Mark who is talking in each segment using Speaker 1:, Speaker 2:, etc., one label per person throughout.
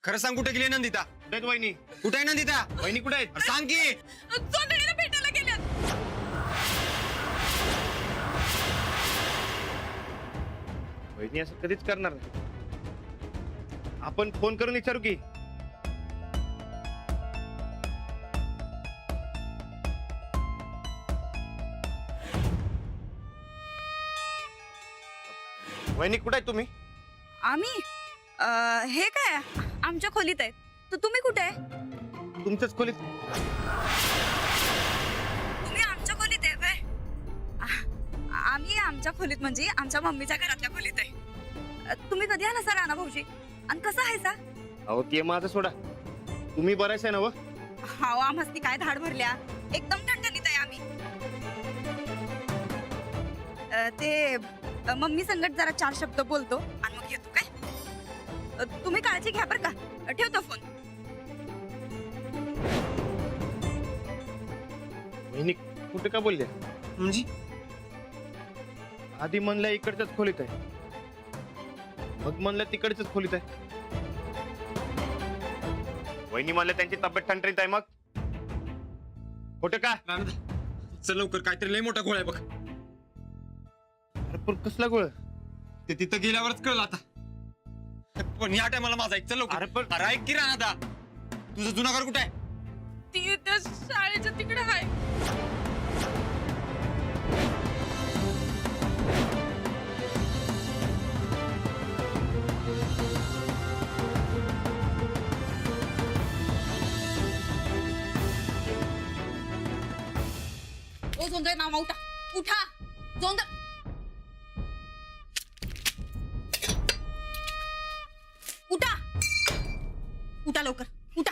Speaker 1: खरं सांग, कुठे गेली नंदिता?
Speaker 2: कुठे आहेत वहिनी?
Speaker 1: कुठे आहे नंदिता?
Speaker 2: वहिनी कुठे आहेत?
Speaker 1: अरे सांग की.
Speaker 3: सोंदळीला भेटायला गेल्यात.
Speaker 2: वहिनी असं कधीच करणार नाही. आपण फोन करून विचारू की. वहिनी कुठे आहेत तुम्ही?
Speaker 3: आम्ही हे काय आमच्या खोलीत आहेत. तर तुम्ही कुठे आहे?
Speaker 2: तुमच्याच खोलीत.
Speaker 3: तुम्ही आमच्या खोलीत आहे व्हय? आम्ही आमच्या खोलीत म्हणजे आमच्या मम्मीच्या घरातल्या खोलीत आहे. तुम्ही कधी आला सर राणा भाऊजी? आणि कसं आहे सा?
Speaker 2: अहो ते माझं सोडा. तुम्ही बरायचं आहे ना? व
Speaker 3: हाव, आम्हाला काय धाड भरल्या. एकदम ठणठणीत आहे आम्ही. ते मम्मी संगत जरा 4 शब्द बोलतो आणि मग येतो काय. तुम्ही काळजी घ्या बरं का. ठेवतो फोन.
Speaker 2: वहिनी कुठे का बोलल्या?
Speaker 1: म्हणजे
Speaker 2: आधी म्हणल्या इकडच्याच खोलीत आहे, मग म्हणलं तिकडच्याच खोलीत आहे. वहिनी म्हणल्या त्यांची तब्येत ठणठणीत आहे. मग कुठे का?
Speaker 1: राणा, चल लवकर, काहीतरी लय मोठा गोळ आहे बघ.
Speaker 2: अरे पण कसला गोळ?
Speaker 1: ते तिथं गेल्यावरच कळलं आता. पण या टायमाला माझा ऐक, चल लवकर.
Speaker 2: अरे पण
Speaker 1: अरे ऐक की राणा, तुझं जुना घर कुठे आहे?
Speaker 3: ती त्या शाळेच्या तिकडे आहे. ओ जोंधळे मामा, उठा उठा. जोंधळ उठा. उठा लवकर, उठा.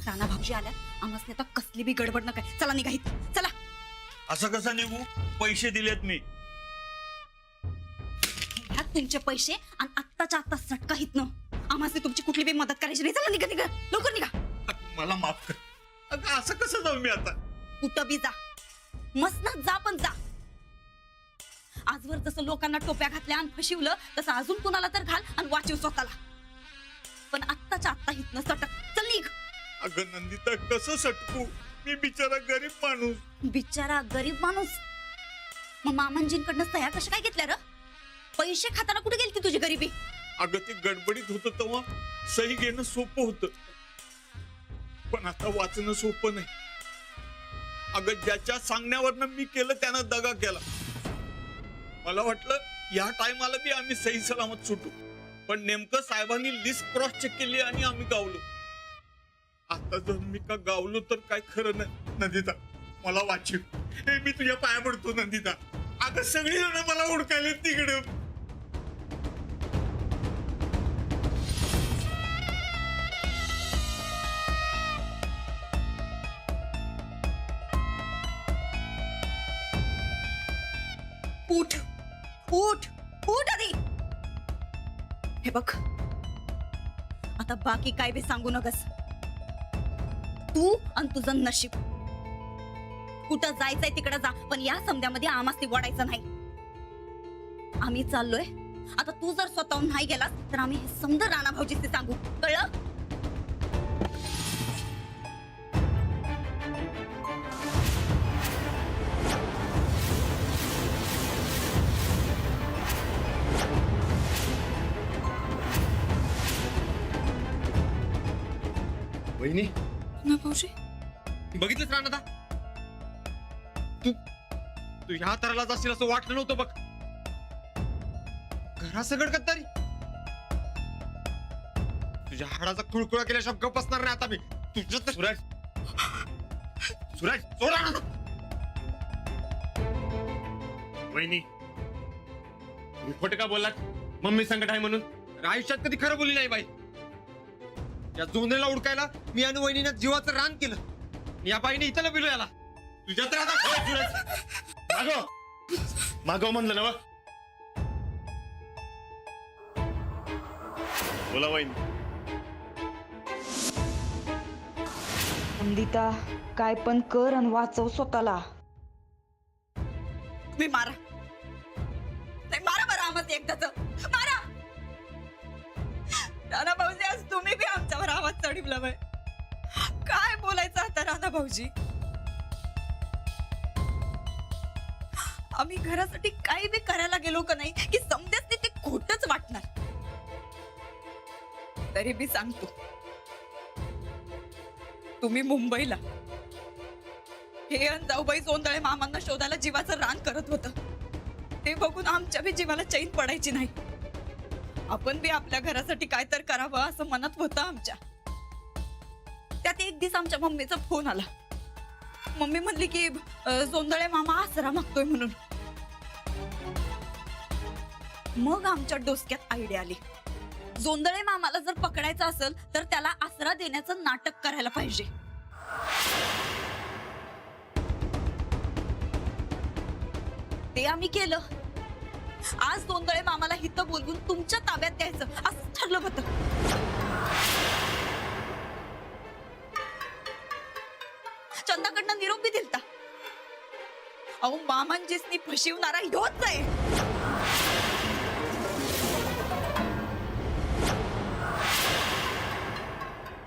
Speaker 3: राणा भाऊजी आल्या. आम्हाला आता कसली बी गडबड नका. चला निघा इथं, चला.
Speaker 4: असं कसं निघू? पैसे दिलेत मी.
Speaker 3: ह्यात तुमचे पैसे आणि आत्ताच्या आत्ता सटका हितनं. आम्हाला तुमची कुठली बी मदत करायची नाही. चला निघा निघा, लवकर निघा.
Speaker 4: मला माफ कर. अगं असं कसं जाऊ मी आता?
Speaker 3: कुठं बी जा, मसनात जा, पण जा. आजवर जसं लोकांना टोप्या घातल्या आणि फशिवलं, तसं अजून कुणाला तर घाल आणि वाचव स्वतःला. पण आत्ताच्या आत्ता हितनं सटक. चल निघ.
Speaker 4: अगं नंदिता, कसं सटकू? मी बिचारा गरीब माणूस.
Speaker 3: बिचारा गरीब माणूस. मग मामांजींकडनं सह्या कशा काय घेतल्या र? पैसे खाताना कुठे गेली तुझी गरिबी?
Speaker 4: अगं ते गडबडीत होतं तेव्हा सही घेणं सोपं होतं, पण आता वाचणं सोपं नाही. अगं ज्याच्या सांगण्यावरनं मी केलं त्यानं दगा केला. मला वाटलं या टायमाला बी आम्ही सही सलामत सुटू, पण नेमकं साहेबांनी लिस्ट क्रॉस चेक केली आणि आम्ही गावलो. आता जर मी का गावलो तर काय खरं नाही. नंदिता मला वाचव. हे मी तुझ्या पाया पडतो नंदिता. अगं सगळी जण मला ओळखायला तिकडे.
Speaker 3: उठ उठ उठ आधी. हे बघ, आता बाकी काय बी सांगू नकस. तू आणि तुझं नशीब. कुठं जायचंय तिकडं जा, पण या समध्यामध्ये आम्हाला वडायचं नाही. आम्ही चाललोय. आता तू जर स्वतःहून नाही गेलास तर आम्ही हे समजा राणा भाऊजीचे सांगू. कळलं?
Speaker 1: वहिनी,
Speaker 3: ना भाऊजी,
Speaker 1: बघितलंच राणा, तू तू ह्या तराला जाशील असं वाटलं नव्हतं बघ. घरासगड गद्दारी. तुझ्या हाडाचा कुळकुळा केल्याशिवाय गप्प बसणार नाही आता मी. तुझं
Speaker 2: सुराज,
Speaker 1: सुराज, चोरा ना.
Speaker 2: वहिनी तुम्ही खोटे का बोललात? मम्मी संकट आहे म्हणून?
Speaker 1: आयुष्यात कधी खरं बोलली नाही बाई. या जोंधळीला उडकायला मी आणि वहिनीनं जीवाचं रान केलं. या बाईने इथं बिलो याला. तुझ्या तर आता
Speaker 2: मागव मागव म्हणलं ना. व बोला वहिनी.
Speaker 5: नंदिता, काय पण कर आणि वाचव स्वतःला.
Speaker 3: तुम्ही मारा. नाही, मारा बरं आम्हाला एकदाच. मारा. राणा भाऊजी, आज तुम्ही बी आमच्या बोलावंय, काय बोलायचं आता राणा भाऊजी? आम्ही घरासाठी काही बी करायला गेलो का नाही की समजेच ते खोटच वाटणार. तरी बी सांगतो, तुम्ही मुंबईला हे जाऊबाई जोंधळे मामांना शोधायला जीवाचं रान करत होतं, ते बघून आमच्या बी जीवाला चैन पडायची नाही. आपण बी आपल्या घरासाठी काय तर करावं असं मनात होतं आमच्या. त्यात एक दिवस आमच्या मम्मीचा फोन आला. मम्मी म्हणली की जोंधळे मामा आसरा मागतोय म्हणून. मग आमच्या डोसक्यात आयडिया आली, जोंधळे मामाला जर पकडायचं असेल तर त्याला आसरा देण्याचं नाटक करायला पाहिजे. ते आम्ही केलं. आज जोंधळे मामाला हिथं बोलवून तुमच्या ताब्यात द्यायचं असं ठरलं होतं. चंदाकडनं निरोप बी दिलता. अहो मामांजीसनी फसवणारा ह्योच आहे.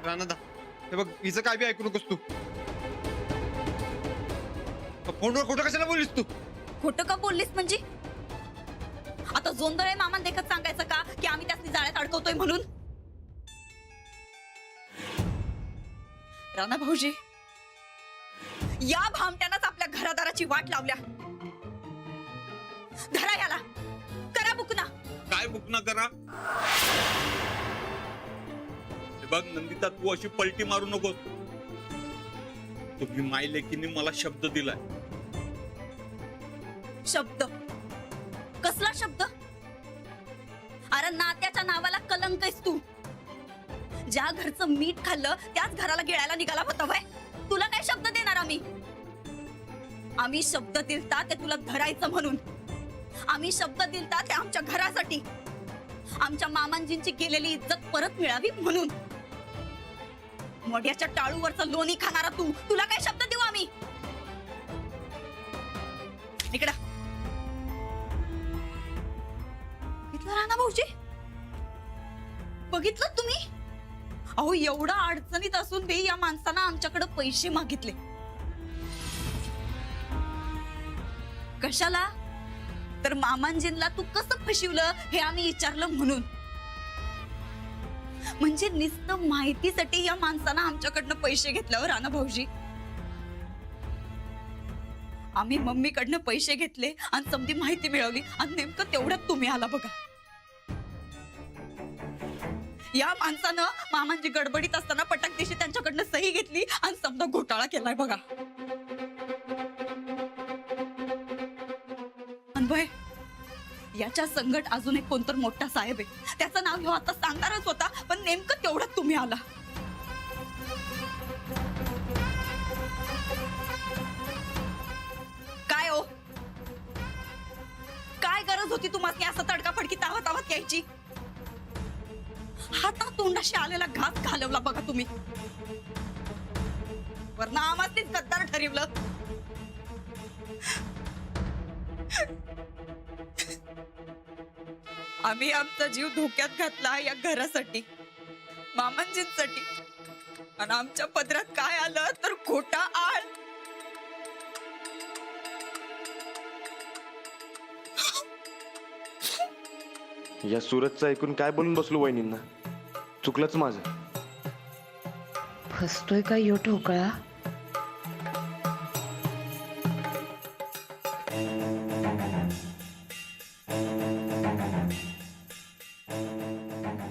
Speaker 1: राणादा, हे बघ, हिचं काय बी ऐकू नकोस तू. फोनवर खोटं कशाला बोललीस तू?
Speaker 3: खोटं का बोललीस म्हणजे? आता जोंधळे मामान देखत सांगायचं का की आम्ही त्यासनी जाळ्यात अडकवतोय म्हणून? राणा भाऊजी, या भामट्यानंच आपल्या घरादाराची वाट लावल्या. धरा याला, करा बुकना.
Speaker 4: काय बुकना करा? हे बघ नंदिता, तू अशी पलटी मारू नकोस. तुम्ही माय लेकीने मला शब्द दिलाय.
Speaker 3: शब्द? कसला शब्द? अरे नात्याच्या नावाला कलंक आहेस तू. ज्या घरचं मीठ खाल्लं त्याच घराला गिळायला निघाला होता वय. तुला काय शब्द देणार आम्ही? आम्ही शब्द दिलता ते तुला धरायचं म्हणून. आम्ही शब्द दिलता ते आमच्या घरासाठी, आमच्या मामांजींची गेलेली इज्जत परत मिळावी म्हणून. मोड्याच्या टाळूवरचं लोणी खाणारा तू, तुला काय शब्द देऊ आम्ही? इकडं बघितलं राणा भाऊजी, बघितलं तुम्ही? अहो एवढा अडचणीत असून बी या माणसानं आमच्याकडे पैसे मागितले. कशाला? तर मामांजींना तू कसं फसवलं हे आम्ही विचारलं म्हणून. म्हणजे नुसतं माहितीसाठी या माणसानं आमच्याकडनं पैसे घेतल्यावर राणा भाऊजी. आम्ही मम्मीकडनं पैसे घेतले आणि समधी माहिती मिळवली आणि नेमकं तेवढ्यात तुम्ही आला बघा. या माणसानं मामांची गडबडीत असताना पटाक दिवशी त्यांच्याकडनं सही घेतली आणि समजा घोटाळा केलाय बघा. अनभय, याच्या संकट अजून एक कोणतर मोठा साहेब आहे, त्याचं नाव ह्यो आता सांगणारच होता, पण नेमकं तेवढ्यात तुम्ही आला. काय हो, काय गरज होती तुम्हाला असं तडकाफडकी तावत तावत यायची? हाता तोंडाशी आलेला घास घालवला बघा तुम्ही. वरना आम्हाच गद्दार ठरवलं. आम्ही आमचा जीव धोक्यात घातला या घरासाठी, मामांजींसाठी, आणि आमच्या पदरात काय आलं तर खोटा आळ.
Speaker 2: या सुरतचं ऐकून काय बोलून बसलो वहिनींना. चुकलंच माझं.
Speaker 5: फसतोय का यो ठोकळा?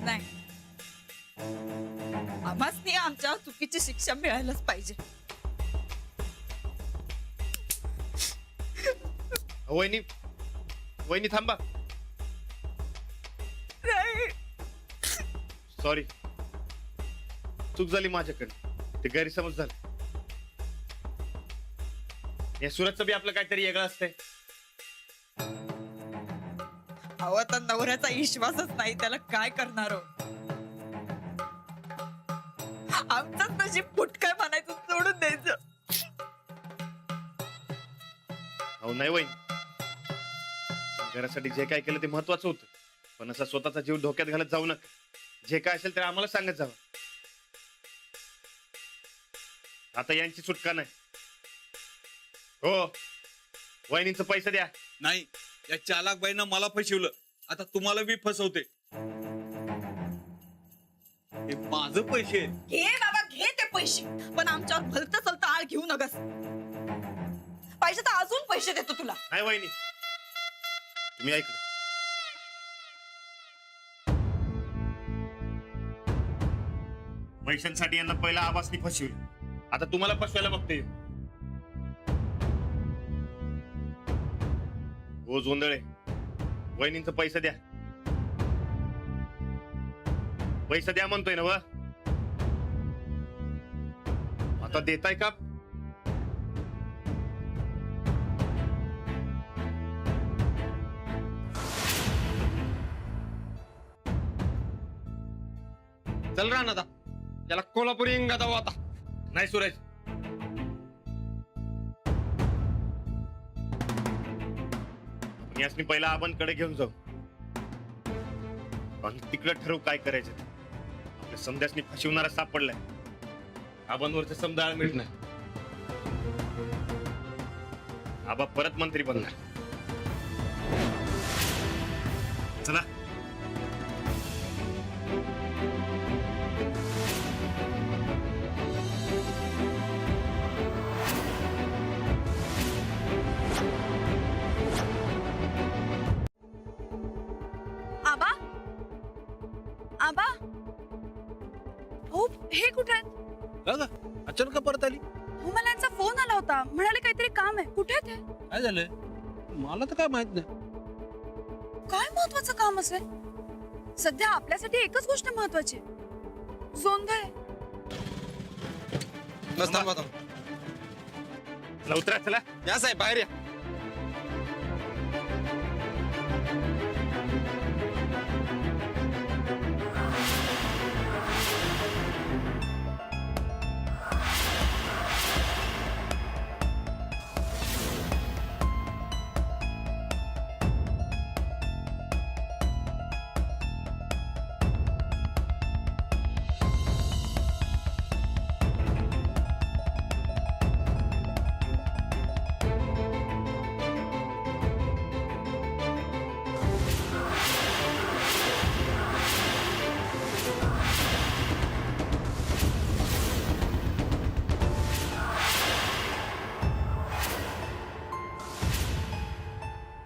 Speaker 3: नाही, आम्हासनी आमच्या चुकीची शिक्षा मिळायलाच पाहिजे.
Speaker 2: वहिनी, वहिनी थांबा. सॉरी, चूक झाली माझ्याकडे. ते गैरसमज झालं. या सुरतचं बी आपलं काहीतरी वेगळं असतंय.
Speaker 3: अहो आता नवऱ्याचा विश्वासच नाही, त्याला काय करणार हो? आमचाच नशीब फुटकाय म्हणायचं, सोडून द्यायचं.
Speaker 2: अहो नाही वहिनी, घरासाठी जे काय केलं ते महत्वाचं होतं, पण असा स्वतःचा जीव धोक्यात घालत जाऊ नका. जे काय असेल ते आम्हाला सांगत जावं. आता यांची सुटका नाही. हो, वहिनींचं पैसे द्या.
Speaker 4: नाही, या चालाक बाईनं मला फसवलं, आता तुम्हाला बी फसवते. हे माझं पैसे आहेत.
Speaker 3: घे बाबा घे ते पैसे, पण आमच्यावर भलत चलत आळ घेऊ नगस. पाहिजे तर अजून पैसे देतो तुला.
Speaker 2: नाही वहिनी, तुम्ही ऐकलं. पैशांसाठी यांना पहिला आवाजनी फसवली, आता तुम्हाला फसवायला बघते. हो जोंधळे, वहिनींचं पैसे द्या. पैसे द्या म्हणतोय ना व, आता देताय का?
Speaker 1: चल राहणार आता, याला कोल्हापुरी इंगा दावा आता.
Speaker 2: नाही सुरेश, यासनी पहिला आपण कडे घेऊन जाऊ आणि तिकडे ठरवू काय करायचं. आपल्या समध्यासनी फसवणारा सापडलाय, आबांवरचं समजा मिळत नाही. आबा परत मंत्री बनणार. चला.
Speaker 6: आबा आबा हो, हे कुठे आहेत?
Speaker 7: अचानक का परत आली?
Speaker 6: हो, मला यांचा फोन आला होता, म्हणाले काहीतरी काम आहे. कुठे आहेत हे?
Speaker 7: काय झालंय? मला तर काय माहित नाही.
Speaker 6: काय महत्वाचं काम असेल? सध्या आपल्यासाठी एकच गोष्ट महत्वाची आहे. जोंधळे.
Speaker 1: बस थांबा.
Speaker 2: लवकरात चला.
Speaker 1: या साहेब बाहेर या.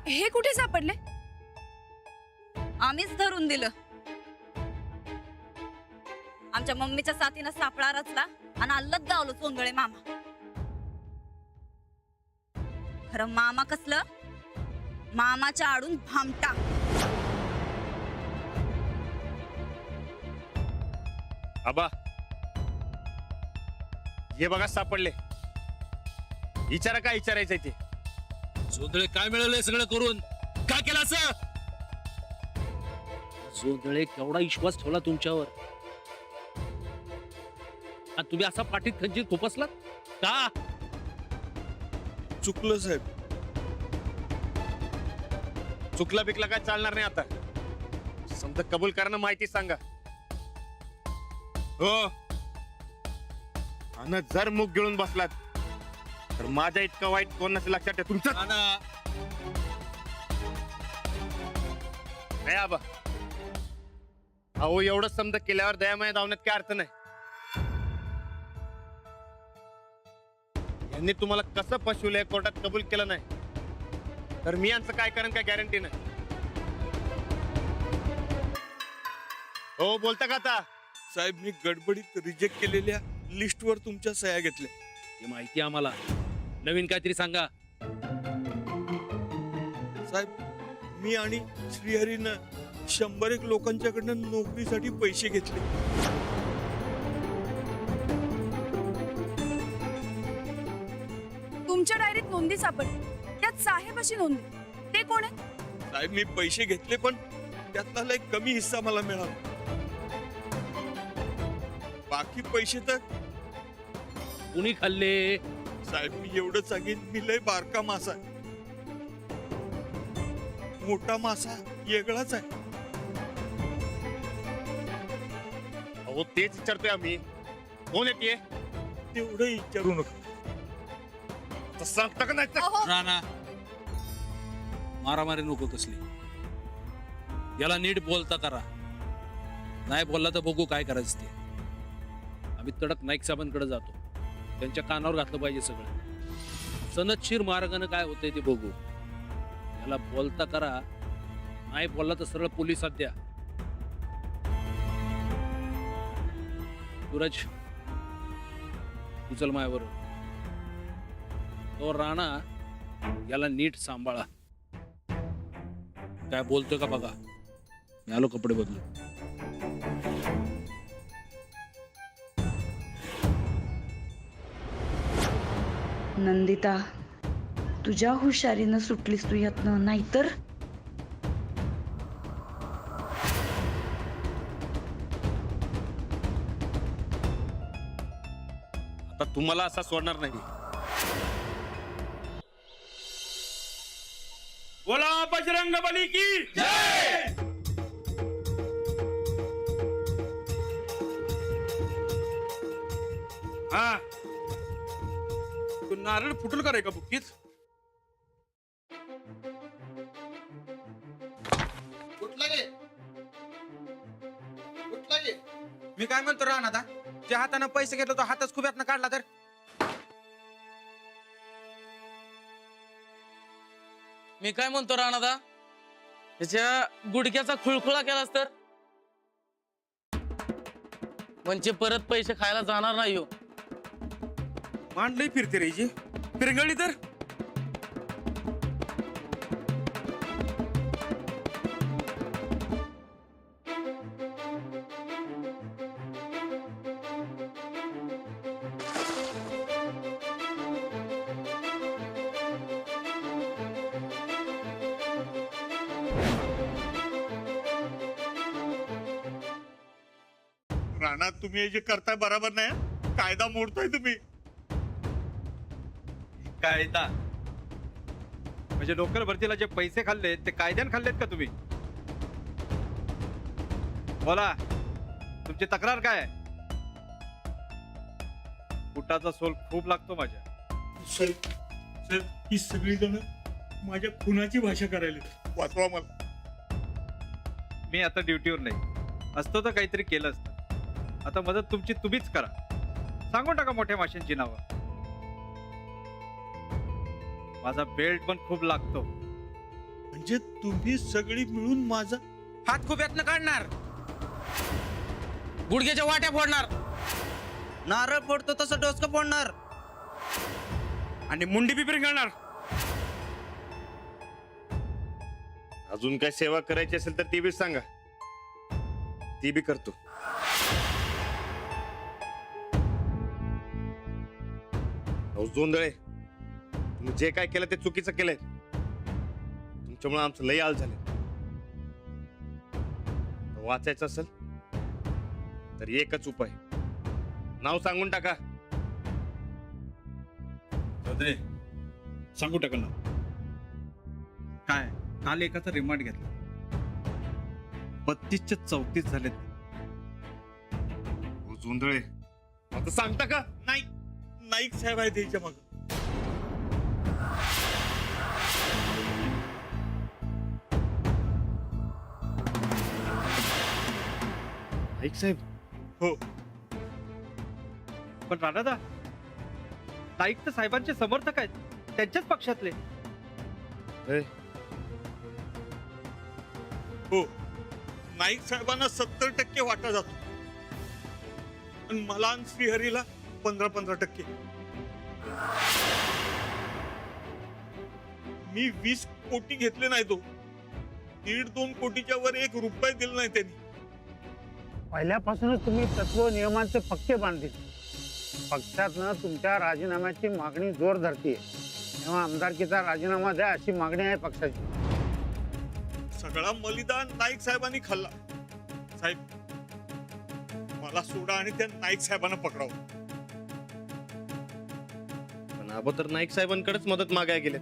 Speaker 6: हे कुठे सापडले?
Speaker 3: आम्हीच धरून दिलं. आमच्या मम्मीच्या साथीनं सापळा रचला आणि अल्लत गावलो जोंधळे मामा. खरं मामा कसलं? मामाच्या आडून भामटा.
Speaker 2: आबा हे बघा सापडले. विचारा काय विचारायचंय ते.
Speaker 7: जोंधळे काय मिळालंय सगळं करून? काय केलं असं? जोंधळे केवढा विश्वास ठेवला तुमच्यावर, आणि तुम्ही असा पाठीत खंजीर खुपसलात का?
Speaker 4: चुकलं साहेब.
Speaker 2: चुकला बिकला काय चालणार नाही. आता समजा कबूल करणं माहिती सांगा. हो, आणि जर मुख गिळून बसलात तर माझ्या इतकं वाईट कोण नसेल लक्षात ठेवा. तुमचं नाही आबा. अहो एवढं समजा केल्यावर दयामय धावण्यात काय अर्थ नाही. यांनी तुम्हाला कसं फसवलंय कोर्टात कबूल केलं नाही तर मी यांचं काय करेन काय गॅरंटी नाही. हो बोलता का आता?
Speaker 4: साहेब, मी गडबडीत रिजेक्ट केलेल्या लिस्टवर तुमच्या सह्या घेतल्या.
Speaker 7: हे माहिती आम्हाला. नवीन काहीतरी सांगा.
Speaker 4: साहेब, मी आणि श्रीहरीनं 100 लोकांच्याकडनं नोकरीसाठी पैसे घेतले.
Speaker 6: तुमच्या डायरीत नोंदी सापडली, त्यात साहेब अशी नोंदी. ते कोण आहे?
Speaker 4: साहेब, मी पैसे घेतले पण त्यातला लय कमी हिस्सा मला मिळाला. बाकी पैसे तर
Speaker 7: कुणी खाल्ले?
Speaker 4: साहेब, मी एवढं सांगेन, मी लय बारका मासा आहे. मोठा मासा वेगळाच आहे.
Speaker 2: अहो तेच विचारतोय आम्ही. कोण येते?
Speaker 4: तेवढं विचारू नका.
Speaker 2: आता सांगता का नाही तर?
Speaker 6: अहो,
Speaker 7: राणा मारामारी नको कसली. याला नीट बोलता करा. नाही बोलला तर बघू काय करायचं ते. आम्ही तडक नाईक साहेबांकडे जातो. त्यांच्या कानावर घातलं पाहिजे सगळं. सनदशीर मार्गाने काय होतंय ते बघू. याला बोलता करा. नाही बोलला तर सरळ पोलिसात द्या. सूरज उचल मायाबरोबर. तो राणा याला नीट सांभाळा. काय बोलतोय का बघा. मी आलो कपडे बदलू.
Speaker 5: नंदिता, तुझ्या हुशारीनं सुटलीस तू यातनं, नाहीतर
Speaker 2: आता तुम्हाला असा सोडणार नाही. बोला बजरंग बली की जय.
Speaker 4: हा तू नारळ फुटल का रे का बुक्कीत?
Speaker 1: मी काय म्हणतो राहणार आता, ज्या हाताने पैसे घेतले तो हातच खुब्यातनं काढला तर.
Speaker 8: मी काय म्हणतो राणादा, त्याच्या गुडघ्याचा खुळखुळा केलास तर म्हणजे परत पैसे खायला जाणार नाही हो.
Speaker 1: मांडलंय फिरते रे जी फिरंगळी तर.
Speaker 4: राणा, तुम्ही हे जे करताय बरोबर नाही हं? कायदा मोडताय तुम्ही.
Speaker 1: कायदा म्हणजे लोकल भरतीला जे पैसे खाल्ले ते कायद्याने खाल्लेत का तुम्ही? बोला, तुमची तक्रार काय आहे? बुटाचा सोल खूप लागतो माझ्या.
Speaker 4: साहेब, ही सगळी जण माझ्या खुनाची भाषा करायला. वाचवा मला.
Speaker 1: मी आता ड्युटीवर नाही असतो तर काहीतरी केलं असतं. आता मदत तुमची तुम्हीच करा. सांगून टाका मोठ्या माशांची नावं. माझा बेल्ट पण खूप लागतो.
Speaker 4: म्हणजे तुम्ही सगळी मिळून माझा
Speaker 1: हात खुब्यातनं काढणार,
Speaker 8: गुडघ्याच्या वाट्या फोडणार,
Speaker 1: नारळ फोडतो तसं डोसकं फोडणार आणि मुंडी बी पिरगळणार.
Speaker 2: अजून काय सेवा करायची असेल तर ती बी सांगा, ती बी करतो. अहो जोंधळे, तुम्ही जे काय केलं ते चुकीचं केलंय. तुमच्यामुळे आमचं लय हाल झाले. वाचायचं असेल तर एकच उपाय, नाव सांगून टाका.
Speaker 4: सांगू टाका ना.
Speaker 1: काय काल एकाचा रिमांड घेतला, 32च्या 34 झालेत.
Speaker 2: हो जोंधळे, आता सांगता का?
Speaker 4: नाही, नाईक साहेब आहे त्याच्या माग.
Speaker 2: नाईक साहेब?
Speaker 4: हो.
Speaker 1: पण राणादा, नाईक तर साहेबांचे समर्थक आहेत, त्यांच्याच पक्षातले.
Speaker 2: हे,
Speaker 4: हो, नाईक साहेबांना 70% वाटा जातो आणि मला आणि श्रीहरीला 15% मी 20 कोटी घेतले नाही. तो 1.5-2 कोटीच्या वर 1 रुपया दिला नाही त्यांनी.
Speaker 9: पहिल्यापासूनच तुम्ही तत्व नियमांचे पक्के बांधले. पक्षातनं तुमच्या राजीनाम्याची मागणी जोर धरतीये, तेव्हा आमदारकीचा राजीनामा द्या अशी मागणी आहे पक्षाची.
Speaker 4: सगळा बलिदान नाईक साहेबांनी खाल्ला. साहेब, मला सोडा आणि त्या नाईक साहेबांना पकडावं.
Speaker 2: पण अगोदर नाईक साहेबांकडेच मदत मागायला गेले.